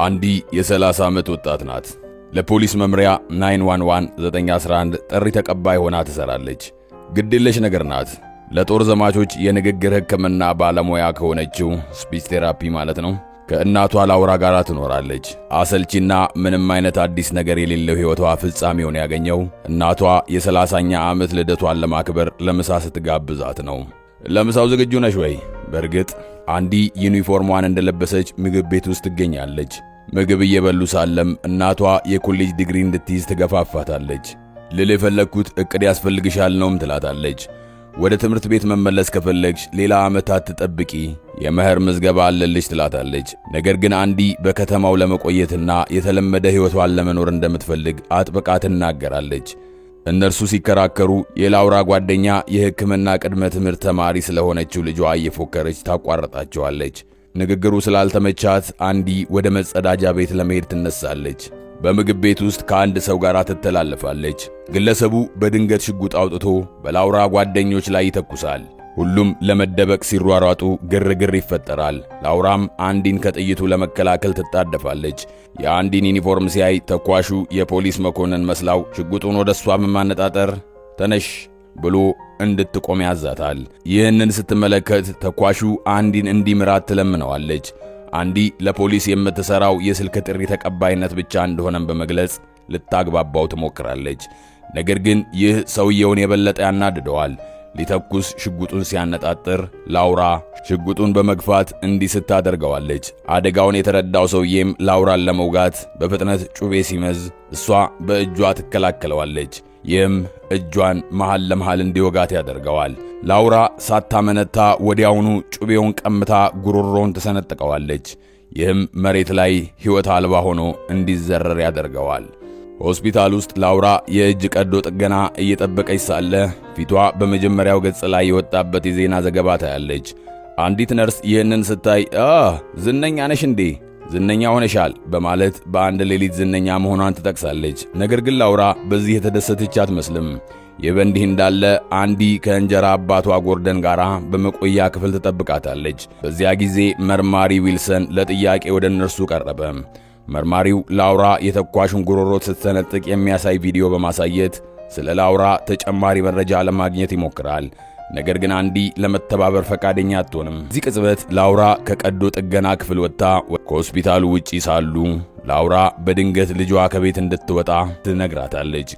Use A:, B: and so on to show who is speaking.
A: አንዲ የ30 ዓመት ወጣት ናት። ለፖሊስ መምሪያ 911 911 ጥሪ ተቀባይ ሆና ትሰራለች። ግዴለሽ ነገር ናት። ለጦር ዘማቾች የንግግር ሕክምና ባለሙያ ከሆነችው ስፒች ቴራፒ ማለት ነው ከእናቷ ላውራ ጋር ትኖራለች። አሰልቺና ምንም አይነት አዲስ ነገር የሌለው ሕይወቷ ፍጻሜውን ያገኘው እናቷ የ30ኛ ዓመት ልደቷን ለማክበር ለምሳ ስትጋብዛት ነው። ለምሳው ዝግጁ ነሽ ወይ? በእርግጥ አንዲ ዩኒፎርሟን እንደለበሰች ምግብ ቤት ውስጥ ትገኛለች። ምግብ እየበሉ ሳለም እናቷ የኮሌጅ ዲግሪ እንድትይዝ ትገፋፋታለች። ልል የፈለግኩት ዕቅድ ያስፈልግሻል ነውም ትላታለች። ወደ ትምህርት ቤት መመለስ ከፈለግሽ ሌላ ዓመታት ትጠብቂ፣ የመኸር ምዝገባ አለልሽ ትላታለች። ነገር ግን አንዲ በከተማው ለመቆየትና የተለመደ ሕይወቷን ለመኖር እንደምትፈልግ አጥብቃ ትናገራለች። እነርሱ ሲከራከሩ የላውራ ጓደኛ የሕክምና ቅድመ ትምህርት ተማሪ ስለሆነችው ልጇ እየፎከረች ታቋርጣቸዋለች። ንግግሩ ስላልተመቻት አንዲ ወደ መጸዳጃ ቤት ለመሄድ ትነሳለች። በምግብ ቤት ውስጥ ከአንድ ሰው ጋር ትተላለፋለች። ግለሰቡ በድንገት ሽጉጥ አውጥቶ በላውራ ጓደኞች ላይ ይተኩሳል። ሁሉም ለመደበቅ ሲሯሯጡ ግርግር ይፈጠራል። ላውራም አንዲን ከጥይቱ ለመከላከል ትጣደፋለች። የአንዲን ዩኒፎርም ሲያይ ተኳሹ የፖሊስ መኮንን መስላው ሽጉጡን ወደ እሷ በማነጣጠር ተነሽ ብሎ እንድትቆም ያዛታል። ይህንን ስትመለከት ተኳሹ አንዲን እንዲምራት ትለምነዋለች። አንዲ ለፖሊስ የምትሰራው የስልክ ጥሪ ተቀባይነት ብቻ እንደሆነም በመግለጽ ልታግባባው ትሞክራለች። ነገር ግን ይህ ሰውየውን የበለጠ ያናድደዋል። ሊተኩስ ሽጉጡን ሲያነጣጥር ላውራ ሽጉጡን በመግፋት እንዲስት ታደርገዋለች። አደጋውን የተረዳው ሰውዬም ላውራን ለመውጋት በፍጥነት ጩቤ ሲመዝ እሷ በእጇ ትከላከለዋለች። ይህም እጇን መሃል ለመሃል እንዲወጋት ያደርገዋል። ላውራ ሳታመነታ ወዲያውኑ ጩቤውን ቀምታ ጉሮሮውን ትሰነጥቀዋለች። ይህም መሬት ላይ ሕይወት አልባ ሆኖ እንዲዘረር ያደርገዋል። ሆስፒታል ውስጥ ላውራ የእጅ ቀዶ ጥገና እየጠበቀች ሳለ ፊቷ በመጀመሪያው ገጽ ላይ የወጣበት የዜና ዘገባ ታያለች። አንዲት ነርስ ይህንን ስታይ ዝነኛ ነሽ እንዴ? ዝነኛ ሆነሻል በማለት በአንድ ሌሊት ዝነኛ መሆኗን ትጠቅሳለች። ነገር ግን ላውራ በዚህ የተደሰተች አትመስልም። ይህ በእንዲህ እንዳለ አንዲ ከእንጀራ አባቷ ጎርደን ጋር በመቆያ ክፍል ትጠብቃታለች። በዚያ ጊዜ መርማሪ ዊልሰን ለጥያቄ ወደ እነርሱ ቀረበ። መርማሪው ላውራ የተኳሹን ጉሮሮ ስትሰነጥቅ የሚያሳይ ቪዲዮ በማሳየት ስለ ላውራ ተጨማሪ መረጃ ለማግኘት ይሞክራል። ነገር ግን አንዲ ለመተባበር ፈቃደኛ አትሆንም። እዚህ ቅጽበት ላውራ ከቀዶ ጥገና ክፍል ወጥታ ከሆስፒታሉ ውጪ ሳሉ ላውራ በድንገት ልጇ ከቤት እንድትወጣ ትነግራታለች።